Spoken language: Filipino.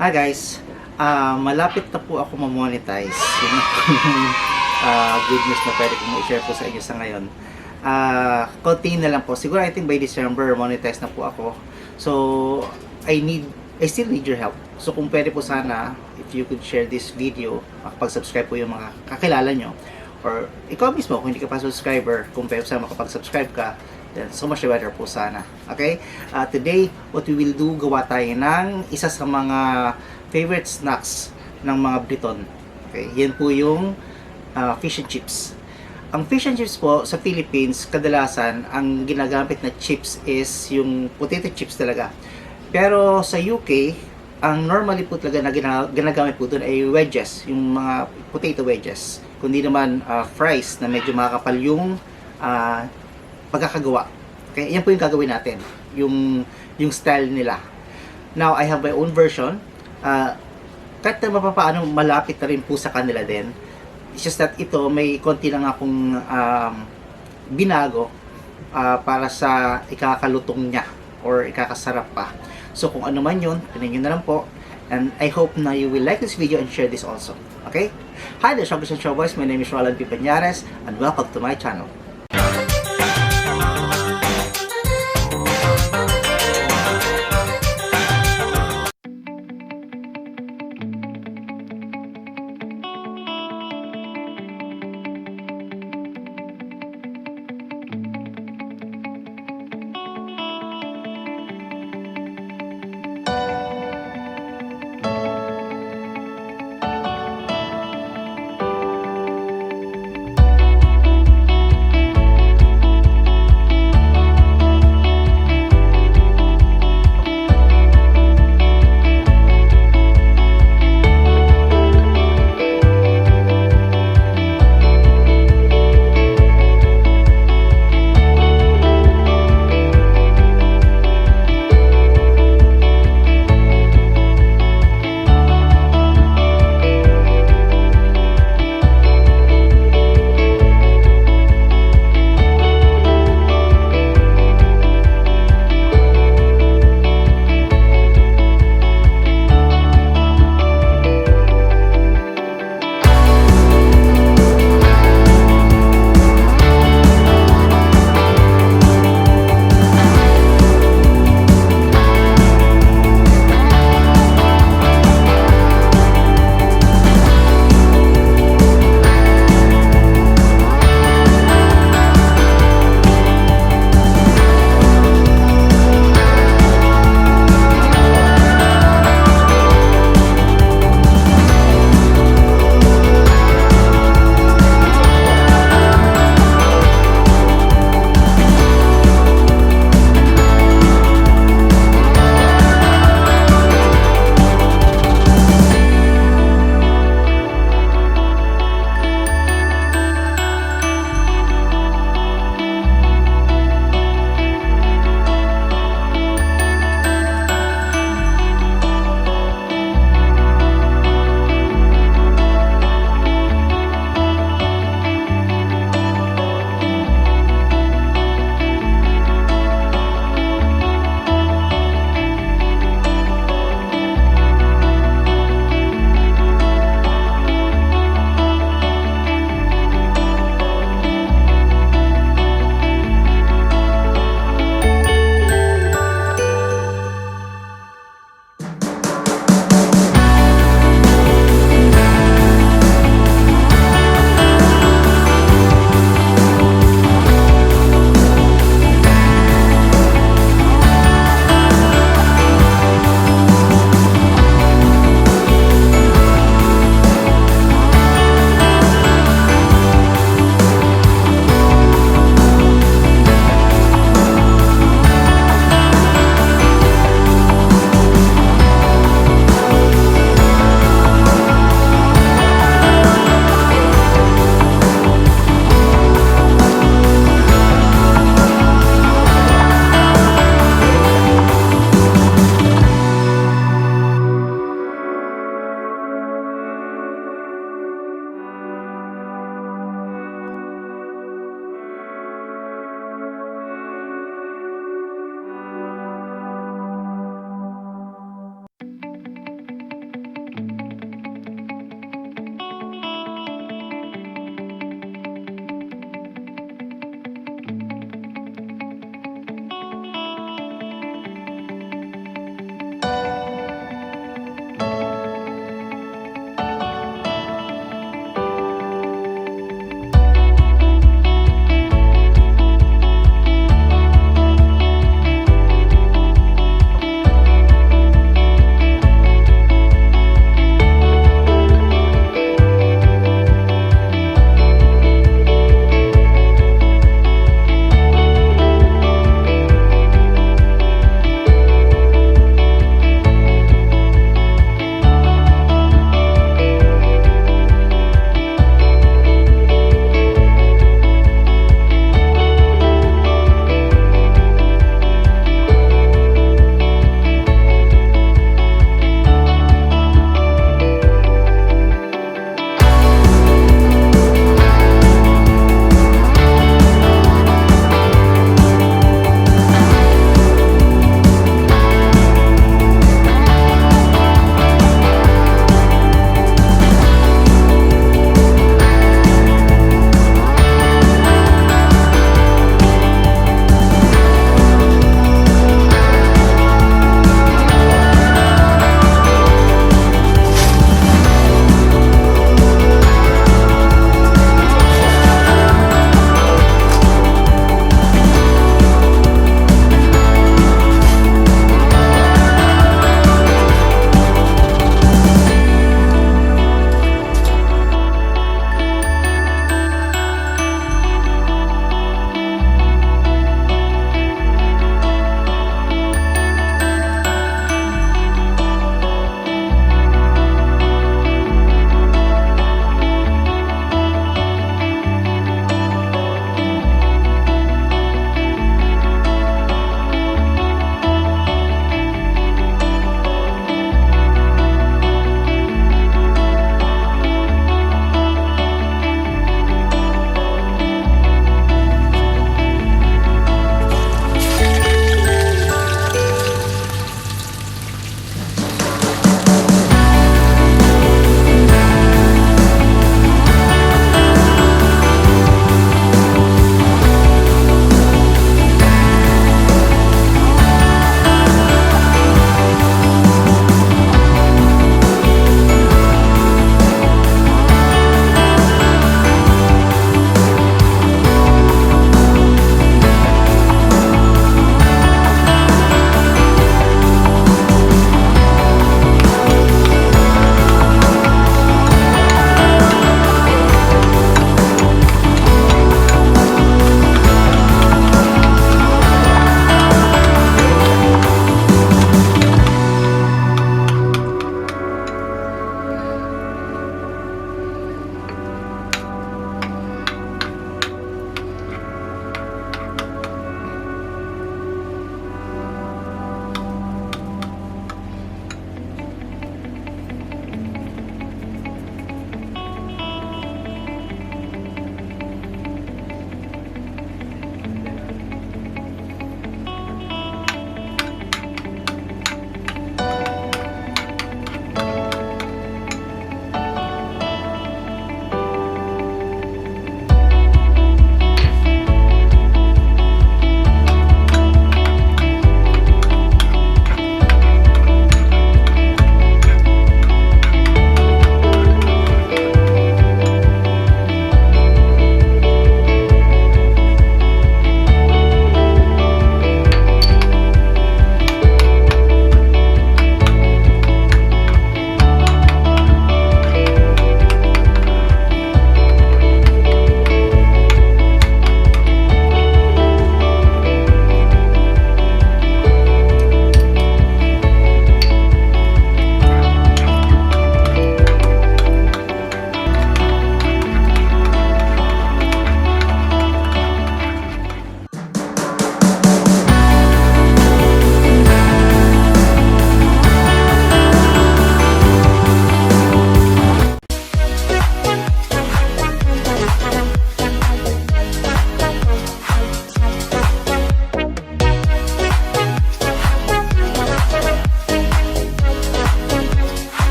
Hi guys, malapit na po ako ma-monetize. Yun na po yung good news na pwede kong i-share po sa inyo sa ngayon. Konti na lang po. Siguro I think by December, monetize na po ako. So, I still need your help. So, kung pwede po sana, if you could share this video, makapag-subscribe po yung mga kakilala nyo. Or, ikaw mismo, kung hindi ka pa subscriber, kung pwede sana makapag-subscribe ka, then so much better po sana. Okay? Today, what we will do, gawa tayo ng isa sa mga favorite snacks ng mga Briton. Okay? Yan po yung fish and chips. Ang fish and chips po sa Philippines, kadalasan, ang ginagamit na chips is yung potato chips talaga. Pero sa UK, ang normally po talaga na ginagamit po doon ay wedges, yung mga potato wedges. Kundi naman fries na medyo makakapal yung pagkakagawa. Okay, yan po yung gagawin natin. Yung style nila. Now, I have my own version. Kahit na mapapaano malapit na rin po sa kanila din. It's just that ito, may konti lang akong binago para sa ikakalutong niya or ikakasarap pa. So, kung ano man yun, pinigyan nyo na lang po. And I hope na you will like this video and share this also. Okay? Hi there, Showbiz and Showboys. My name is Roland P. Pañares and welcome to my channel.